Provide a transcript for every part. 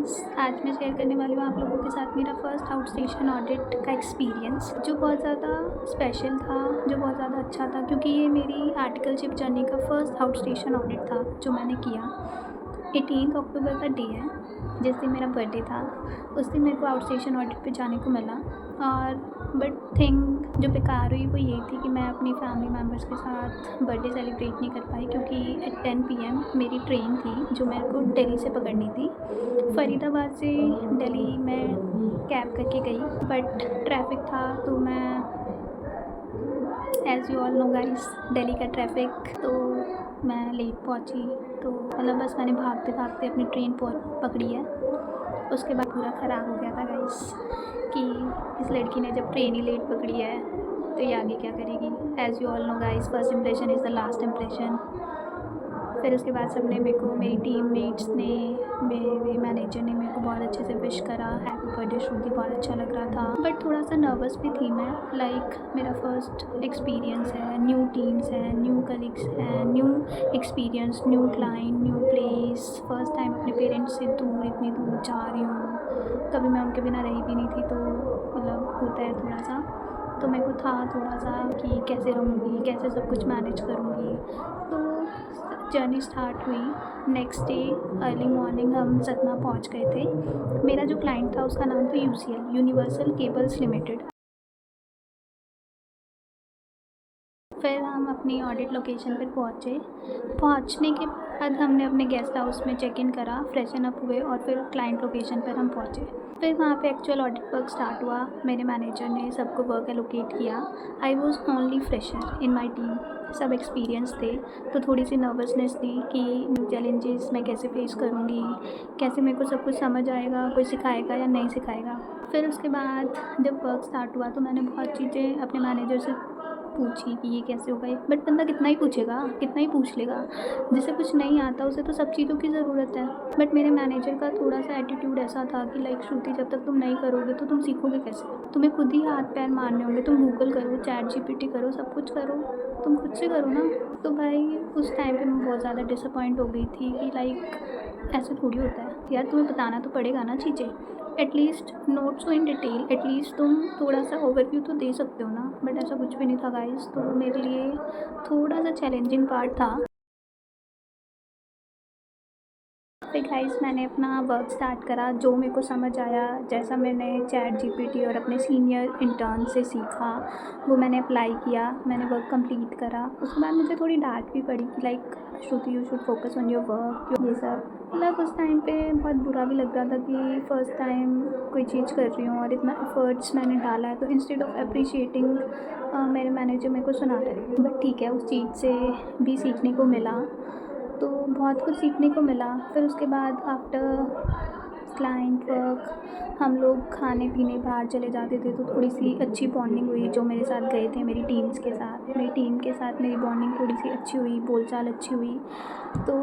Guys, आज मैं share करने वाली हूँ आप लोगों के साथ मेरा फर्स्ट आउट स्टेशन ऑडिट का एक्सपीरियंस, जो बहुत ज़्यादा स्पेशल था, जो बहुत ज़्यादा अच्छा था, क्योंकि ये मेरी आर्टिकलशिप जर्नी का फर्स्ट आउट स्टेशन ऑडिट था जो मैंने किया। 18 अक्टूबर का डे है, जिस दिन मेरा बर्थडे था। उस दिन मेरे को आउट स्टेशन ऑडिट पे जाने को मिला, और बट थिंग जो बेकार हुई वो ये थी कि मैं अपनी फैमिली मेम्बर्स के साथ बर्थडे सेलिब्रेट नहीं कर पाई, क्योंकि एट 10 PM मेरी ट्रेन थी जो मेरे को दिल्ली से पकड़नी थी। फ़रीदाबाद से दिल्ली मैं कैब करके गई, बट ट्रैफिक था तो मैं, as you all know guys, Delhi का ट्रैफिक, तो मैं लेट पहुंची। तो मतलब बस मैंने भागते भागते अपनी ट्रेन पकड़ी है। उसके बाद पूरा ख़राब हो गया था गाइस कि इस लड़की ने जब ट्रेन ही लेट पकड़ी है तो ये आगे क्या करेगी। As you all know guys, first impression is the last impression. फिर उसके बाद सबने मेरे को, मेरी टीममेट्स ने, मेरे मैनेजर ने मेरे को बहुत अच्छे से विश करा, हैप्पी बर्थडे श्रुति, बहुत अच्छा लग रहा था। बट थोड़ा सा नर्वस भी थी मैं, लाइक मेरा फर्स्ट एक्सपीरियंस है, न्यू टीम्स हैं, न्यू कलीग्स हैं, new experience, new client, new place, first time अपने पेरेंट्स से दूर, इतनी दूर जा रही हूँ। कभी मैं उनके बिना रही भी नहीं थी, तो मतलब होता है थोड़ा सा। तो मेरे को था थोड़ा सा कि कैसे रहूँगी, कैसे सब कुछ मैनेज करूँगी। तो जर्नी स्टार्ट हुई। नेक्स्ट डे अर्ली मॉर्निंग हम सतना पहुंच गए थे। मेरा जो क्लाइंट था उसका नाम था UCL, यूनिवर्सल केबल्स लिमिटेड। फिर हम अपनी ऑडिट लोकेशन पर पहुँचे। पहुँचने के बाद हमने अपने गेस्ट हाउस में चेक इन करा, फ्रेशन अप हुए, और फिर क्लाइंट लोकेशन पर हम पहुँचे। फिर वहाँ पे एक्चुअल ऑडिट वर्क स्टार्ट हुआ। मेरे मैनेजर ने सबको वर्क एलोकेट किया। I was only fresher in my team. सब एक्सपीरियंस थे, तो थोड़ी सी नर्वसनेस थी कि न्यू चैलेंजेस मैं कैसे फेस करूँगी, कैसे मेरे को सब कुछ समझ आएगा, कोई सिखाएगा या नहीं सिखाएगा। फिर उसके बाद जब वर्क स्टार्ट हुआ तो मैंने बहुत चीज़ें अपने मैनेजर से पूछी कि ये कैसे होगा, बट बंदा कितना ही पूछेगा, कितना ही पूछ लेगा। जिसे कुछ नहीं आता उसे तो सब चीज़ों की ज़रूरत है। बट मेरे मैनेजर का थोड़ा सा एटीट्यूड ऐसा था कि लाइक, श्रुति, जब तक तुम नहीं करोगे तो तुम सीखोगे कैसे। तुम्हें खुद ही हाथ पैर मारने होंगे, तुम गूगल करो, चैट GPT करो, सब कुछ करो, तुम खुद से करो ना। तो भाई उस टाइम पे मैं बहुत ज़्यादा डिसअपॉइंट हो गई थी कि लाइक ऐसे थोड़ी होता है यार, तुम्हें बताना तो पड़ेगा ना चीज़ें। At least note so in detail, at least तुम थोड़ा सा ओवरव्यू तो दे सकते हो ना। बट ऐसा कुछ भी नहीं था गाइस, तो मेरे लिए थोड़ा सा चैलेंजिंग पार्ट था। फिर गाइस मैंने अपना वर्क स्टार्ट करा, जो मेरे को समझ आया, जैसा मैंने चैट GPT और अपने सीनियर इंटर्न से सीखा वो मैंने अप्लाई किया। मैंने वर्क कंप्लीट करा। उसके बाद मुझे थोड़ी डांट भी पड़ी कि like, Shruti, you should focus on your work, ये सब। मतलब उस टाइम पे बहुत बुरा भी लग रहा था कि फ़र्स्ट टाइम कोई चीज़ कर रही हूँ और इतना एफर्ट्स मैंने डाला है, तो इंस्टेड ऑफ अप्रिशिएटिंग मेरे मैनेजर मेरे को सुना रहे। बट ठीक है, उस चीज़ से भी सीखने को मिला, तो बहुत कुछ सीखने को मिला। फिर उसके बाद आफ्टर क्लाइंट वर्क हम लोग खाने पीने बाहर चले जाते थे, तो थोड़ी सी अच्छी बॉन्डिंग हुई। जो मेरे साथ गए थे मेरी टीम्स के साथ, मेरी टीम के साथ मेरी बॉन्डिंग थोड़ी सी अच्छी हुई, बोलचाल अच्छी हुई। तो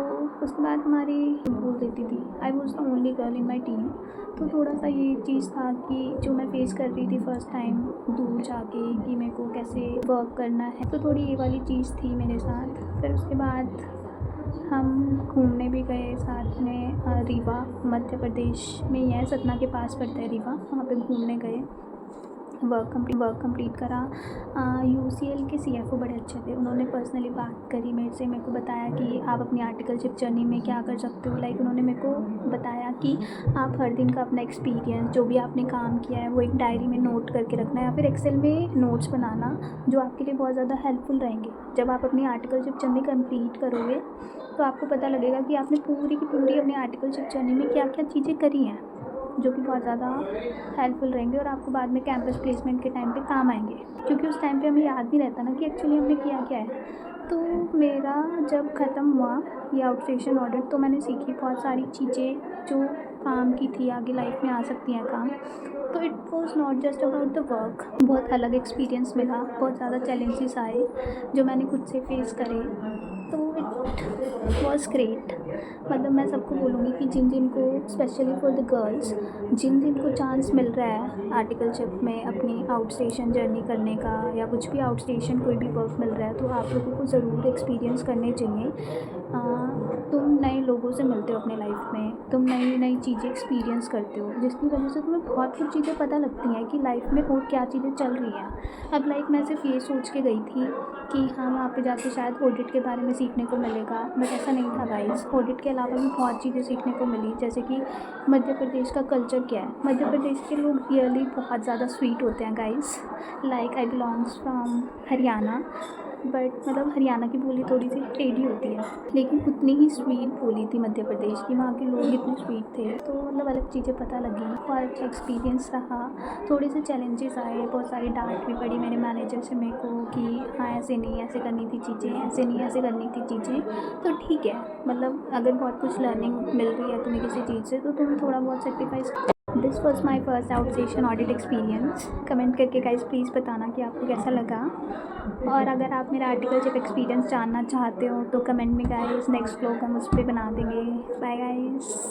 उसके बाद हमारी बोल देती थी, I was the only girl in my team. तो थोड़ा सा ये चीज़ था कि जो मैं फेस कर रही थी फर्स्ट टाइम दूर जाके, कि मेरे को कैसे वर्क करना है, तो थोड़ी ये वाली चीज़ थी मेरे साथ। फिर उसके बाद हम घूमने भी गए साथ में, रीवा मध्य प्रदेश में ही है, सतना के पास पड़ता है रीवा, वहाँ पे घूमने गए। वर्क कंप्लीट करा। UCL के CFO बड़े अच्छे थे, उन्होंने पर्सनली बात करी मेरे से, मेरे को बताया कि आप अपनी आर्टिकलशिप जर्नी में क्या कर सकते हो। लाइक उन्होंने मेरे को बताया कि आप हर दिन का अपना एक्सपीरियंस, जो भी आपने काम किया है, वो एक डायरी में नोट करके रखना है, या फिर एक्सेल में नोट्स बनाना, जो आपके लिए बहुत ज़्यादा हेल्पफुल रहेंगे। जब आप अपनी आर्टिकलशिप जर्नी कंप्लीट करोगे तो आपको पता लगेगा कि आपने पूरी की पूरी अपनी आर्टिकलशिप जर्नी में क्या क्या चीज़ें करी हैं, जो कि बहुत ज़्यादा हेल्पफुल रहेंगे और आपको बाद में कैंपस प्लेसमेंट के टाइम पे काम आएंगे। क्योंकि उस टाइम पे हमें याद नहीं रहता ना कि एक्चुअली हमने किया क्या है। तो मेरा जब ख़त्म हुआ ये आउट स्टेशन ऑडिट, तो मैंने सीखी बहुत सारी चीज़ें जो काम की थी, आगे लाइफ में आ सकती हैं काम। तो it was not just about the work, बहुत अलग एक्सपीरियंस मिला, बहुत ज़्यादा चैलेंजेस आए जो मैंने खुद से फेस करे। तो इट वॉज़ ग्रेट। मतलब मैं सबको बोलूँगी कि जिन जिन को, स्पेशली फॉर द गर्ल्स, जिन जिन को चांस मिल रहा है आर्टिकलशिप में अपनी आउट स्टेशन जर्नी करने का, या कुछ भी आउट स्टेशन कोई भी वर्क मिल रहा है, तो आप लोगों को ज़रूर एक्सपीरियंस करने चाहिए। तुम नए लोगों से मिलते हो अपने लाइफ में, तुम नई नई चीज़ें एक्सपीरियंस करते हो, जिसकी वजह से तुम्हें बहुत कुछ चीज़ें पता लगती हैं कि लाइफ में और क्या चीज़ें चल रही हैं। अब लाइक मैं सिर्फ ये सोच के गई थी कि हाँ वहाँ पे जाके शायद ऑडिट के बारे में सीखने को मिलेगा, बट ऐसा नहीं था गाइस। ऑडिट के अलावा भी बहुत चीज़ें सीखने को मिली, जैसे कि मध्य प्रदेश का कल्चर क्या है। मध्य प्रदेश के लोग रियली बहुत ज़्यादा स्वीट होते हैं guys. Like I belongs from Haryana, but मतलब हरियाणा की बोली थोड़ी सी टेढ़ी होती है, लेकिन उतनी ही स्वीट बोली थी मध्य प्रदेश की। वहाँ के लोग इतने स्वीट थे, तो मतलब अलग चीज़ें पता लगी। बहुत अच्छा एक्सपीरियंस रहा। थोड़े से चैलेंजेस आए, बहुत सारी डांट भी पड़ी मेरे मैनेजर से मेरे को कि हाँ ऐसे नहीं, ऐसे करनी थी चीज़ें, ऐसे नहीं, ऐसे करनी थी चीज़ें। तो ठीक है, मतलब अगर बहुत कुछ लर्निंग मिल रही है तुम्हें किसी चीज़ से, तो तुम्हें थोड़ा बहुत sacrifice. This was my first outstation audit experience. Comment करके गाइस प्लीज़ बताना कि आपको कैसा लगा। और अगर आप मेरा आर्टिकलशिप एक्सपीरियंस जानना चाहते हो तो कमेंट में गाइस, नेक्स्ट व्लॉग हम उस पर बना देंगे। Bye guys.